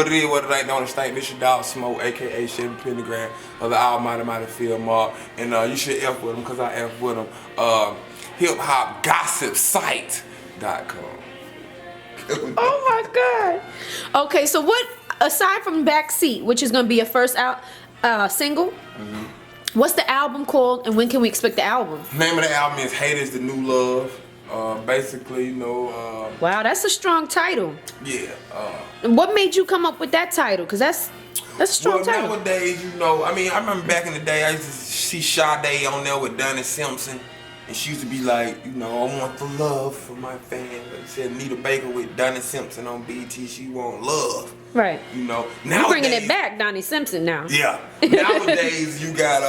What it is, what it ain't, don't stink. This your dog Smoke, aka Chevy Pentagram of the Almighty Mighty Field Mark. And you should F with him, because I F with him. HipHopGossipSite.com. Oh my God. Okay, so what, aside from Backseat, which is going to be your first single, what's the album called, and when can we expect the album? Name of the album is Hate Is the New Love. Basically, you know. Wow, that's a strong title. Yeah. What made you come up with that title? Because that's a strong title. Nowadays, you know, I mean, I remember back in the day, I used to see Sade on there with Donnie Simpson. And she used to be like, you know, I want the love for my fans. Like said, Nita Baker with Donnie Simpson on BT, she want love. Right. You know, you're bringing it back, Donnie Simpson now. Yeah. Nowadays, you got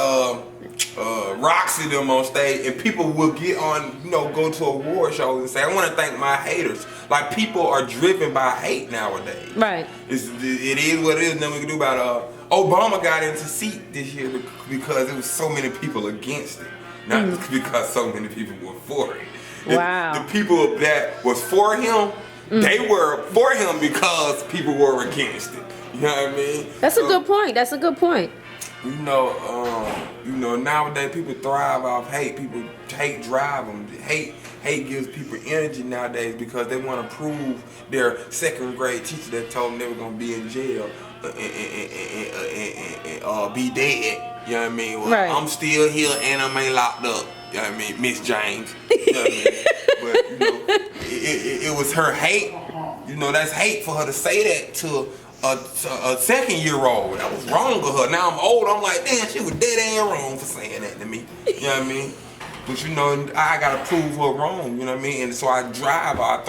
Roxy them on stage, and people will get on, you know, go to award shows and say, I want to thank my haters. Like, people are driven by hate nowadays. Right. It is what it is. Nothing we can do about it. Obama got into seat this year because there was so many people against it. Not because so many people were for it. Wow. The people that was for him, they were for him because people were against it. You know what I mean? That's a good point. That's a good point. You know, nowadays people thrive off hate. People hate drive them. Hate gives people energy nowadays because they want to prove their second grade teacher that told them they were gonna be in jail and be dead. You know what I mean? Well, right. I'm still here and I'm ain't locked up. You know what I mean? Miss James. You know what I mean? But you know, it was her hate. You know, that's hate for her to say that to a second-year-old. That was wrong of her. Now I'm old. I'm like, damn, she was dead and wrong for saying that to me. You know what I mean? But you know, I gotta prove her wrong. You know what I mean? And so I thrive off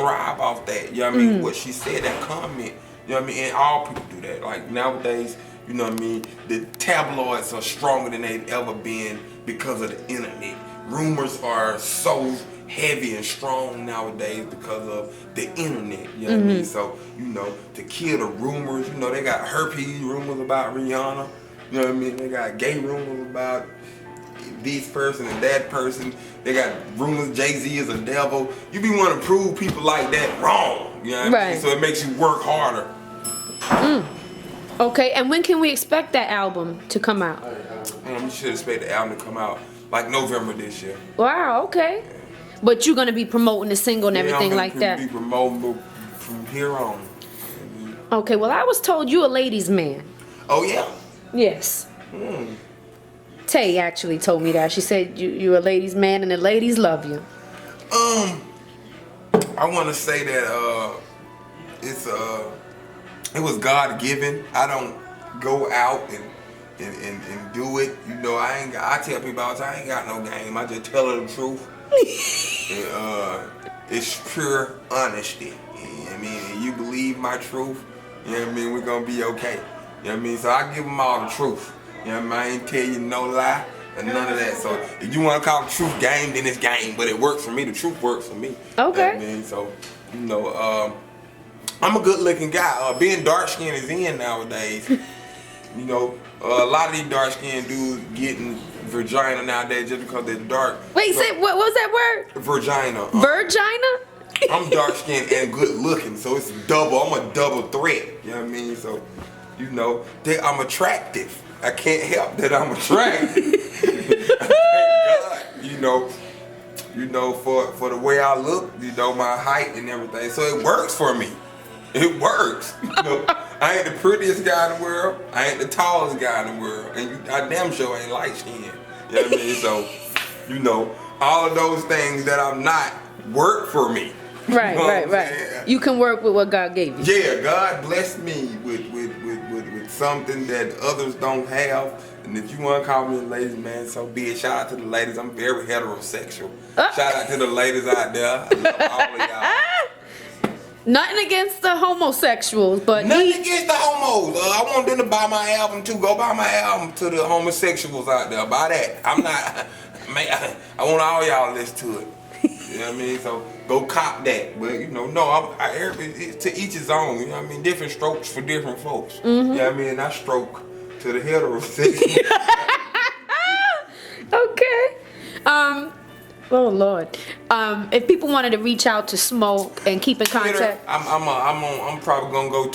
that. You know what I mean? What she said, that comment. You know what I mean? And all people do that. Like nowadays, you know what I mean? The tabloids are stronger than they've ever been because of the internet. Rumors are so heavy and strong nowadays because of the internet. You know what I mean? So, you know, to kill the rumors, you know, they got herpes rumors about Rihanna. You know what I mean? They got gay rumors about this person and that person. They got rumors Jay-Z is a devil. You be wanting to prove people like that wrong. You know what I mean? So it makes you work harder. Okay, and when can we expect that album to come out? You should expect the album to come out like November this year. Wow, okay. But you're gonna be promoting the single and everything like that. Be promoting from here on. Okay, well I was told you a ladies' man. Oh yeah. Yes. Tay actually told me that. She said you're a ladies' man and the ladies love you. I want to say that it was God given. I don't go out and do it. You know, I tell people all the time, I ain't got no game. I just tell her the truth. It's pure honesty. You know what I mean? And you believe my truth, you know what I mean, we're gonna be okay. You know what I mean? So I give them all the truth. You know what I mean? I ain't tell you no lie and none of that. So if you wanna call the truth game, then it's game. But it works for me. The truth works for me. Okay. You know what I mean? So, you know, I'm a good looking guy. Being dark skinned is in nowadays. You know, a lot of these dark skinned dudes getting vagina nowadays just because they're dark. Wait, say what was that word? Vagina. Virgina? I'm dark skinned and good looking, so it's double. I'm a double threat. You know what I mean? So, you know, I'm attractive. I can't help that I'm attractive. Thank God. You know, for the way I look, you know, my height and everything. So it works for me. It works. You know, I ain't the prettiest guy in the world. I ain't the tallest guy in the world. And I damn sure ain't light skinned. You know what I mean? So, you know, all of those things that I'm not work for me. Right, you know right. You can work with what God gave you. Yeah, God blessed me with something that others don't have. And if you want to call me a ladies man, so be it. Shout out to the ladies. I'm very heterosexual. Shout out to the ladies out there. I love all of y'all. Nothing against the homosexuals, but nothing against the homos. I want them to buy my album too. Go buy my album to the homosexuals out there. Buy that. I'm not. Man, I want all y'all to listen to it. You know what I mean? So go cop that. But you know, no, it's to each his own. You know what I mean? Different strokes for different folks. You know what I mean? I stroke to the heterosexual. Okay. Oh Lord. If people wanted to reach out to Smoke and keep in contact, I'm probably gonna go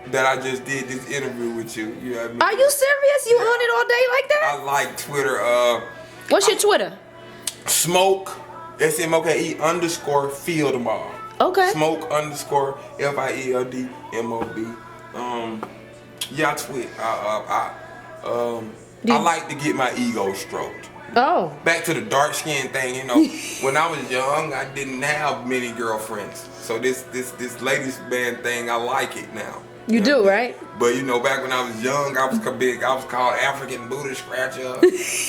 that I just did this interview with you. You know what I mean? Are you serious? You on it all day like that? I like Twitter. What's your Twitter? Smoke SMOKE_Fieldmob. Okay. Smoke _FIELDMOB. Yeah, I tweet. I like to get my ego stroked. Oh. Back to the dark skin thing, you know. When I was young, I didn't have many girlfriends. So this ladies man thing, I like it now. You do, right? But you know, back when I was young, I was called African booty scratcher,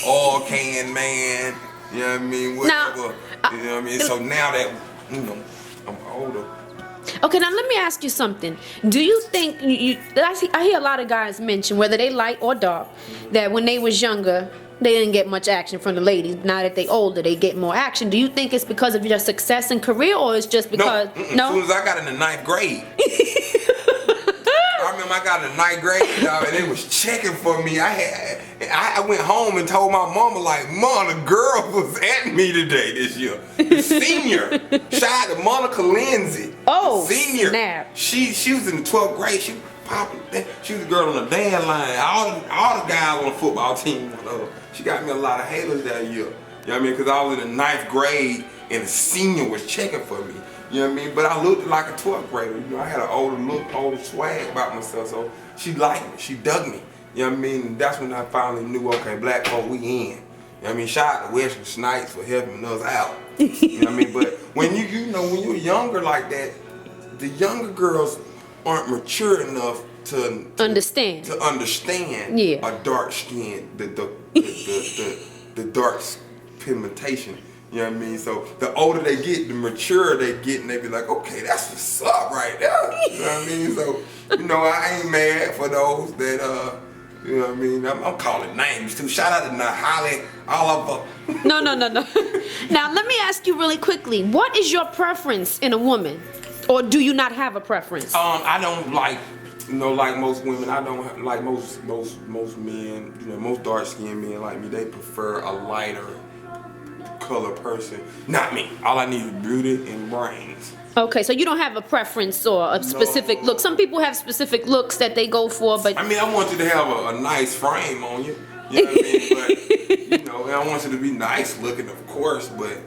oil can man. You know what I mean? Whatever. You know what I mean? So now that I'm older. Okay, now let me ask you something. Do you think I hear a lot of guys mention, whether they light or dark, that when they was younger, they didn't get much action from the ladies. Now that they older, they get more action. Do you think it's because of your success in career, or it's just because no? As soon as I got in the 9th grade. I remember I got in the 9th grade, and they was checking for me. I went home and told my mama, like, Mom, the girl was at me today this year. The senior. Shout out to Monica Lindsay. Oh, senior. Snap. She was in the 12th grade. She was the girl on the dance line. All the guys on the football team. She got me a lot of haters that year. You know what I mean? Because I was in the 9th grade and the senior was checking for me. You know what I mean? But I looked like a 12th grader. You know, I had an older look, older swag about myself. So she liked me. She dug me. You know what I mean? That's when I finally knew, okay, black folk, we in. You know what I mean? Shout out to Wesley Snipes for helping us out. You know what I mean? But when when you're younger like that, the younger girls aren't mature enough to understand. Yeah. A dark skin, the dark pigmentation. You know what I mean? So the older they get, the mature they get, and they be like, okay, that's what's up right there. You know what I mean? So, I ain't mad for those that, you know what I mean? I'm calling names too. Shout out to Nahali, Oliver. No. Now, let me ask you really quickly. What is your preference in a woman? Or do you not have a preference? I don't like, like most women, I don't like most men, most dark-skinned men like me, they prefer a lighter color person. Not me. All I need is beauty and brains. Okay, so you don't have a preference or a specific look. Some people have specific looks that they go for, but I mean, I want you to have a nice frame on you. You know what I mean? But and I want you to be nice looking, of course. But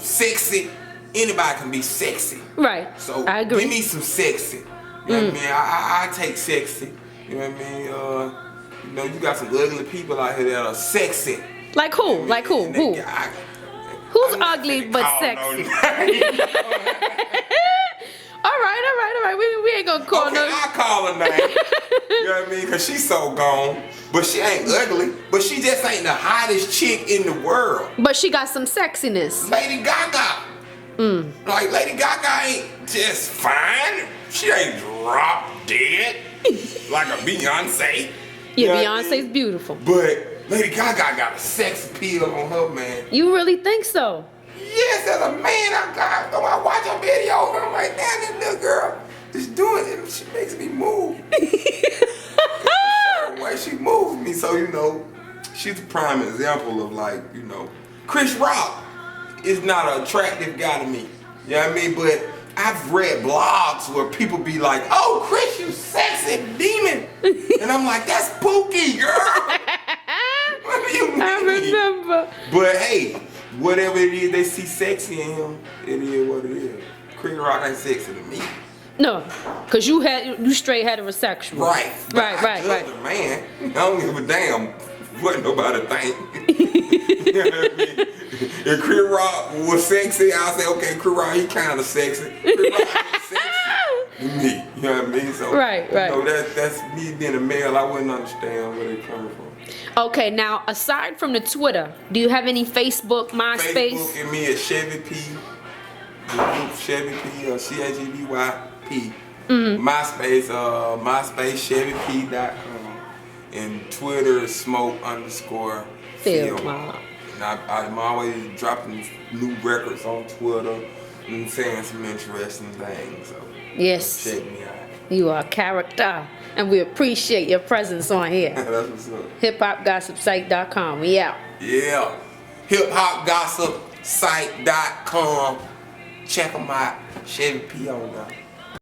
sexy. Anybody can be sexy. Right. So I agree. Give me some sexy. You know what I mean? I take sexy. You know what I mean? You got some ugly people out here that are sexy. Like who? Like who? Who? Who's ugly but sexy? All right. We ain't gonna call no. I call her name. You know what I mean? Because she's so gone. But she ain't ugly. But she just ain't the hottest chick in the world. But she got some sexiness. Lady Gaga. Like, Lady Gaga ain't just fine. She ain't drop dead like a Beyonce. Yeah, Beyonce's beautiful. But Lady Gaga got a sex appeal on her, man. You really think so? Yes, as a man, I watch her videos and I'm like, damn, this little girl is doing it. She makes me move. The way she moves me. So, she's a prime example of Chris Rock is not an attractive guy to me. You know what I mean? But I've read blogs where people be like, oh, Chris, you sexy demon. And I'm like, that's Pookie, girl. What do you mean? I remember. But hey, whatever it is they see sexy in him, it is what it is. Chris Rock ain't sexy to me. No, because you straight heterosexual. Right. Right. The man, I don't give a damn what nobody think. You know what I mean? If Chris Rock was sexy, I'll say, okay, Chris Rock, he kind of sexy. Chris Rock is sexy to me. You know what I mean? So, right. That's me being a male. I wouldn't understand where they're coming from. Okay, now, aside from the Twitter, do you have any Facebook, MySpace? Facebook and me at Chevy P. The group Chevy P, CHEVYP. MySpace, MySpaceChevyP.com. And Twitter is smoke_Fieldmob. And I'm always dropping new records on Twitter and saying some interesting things. So yes. Check me out. You are a character, and we appreciate your presence on here. That's what's up. HipHopGossipSite.com. We out. Yeah. HipHopGossipSite.com. Check them out. Chevy P on that.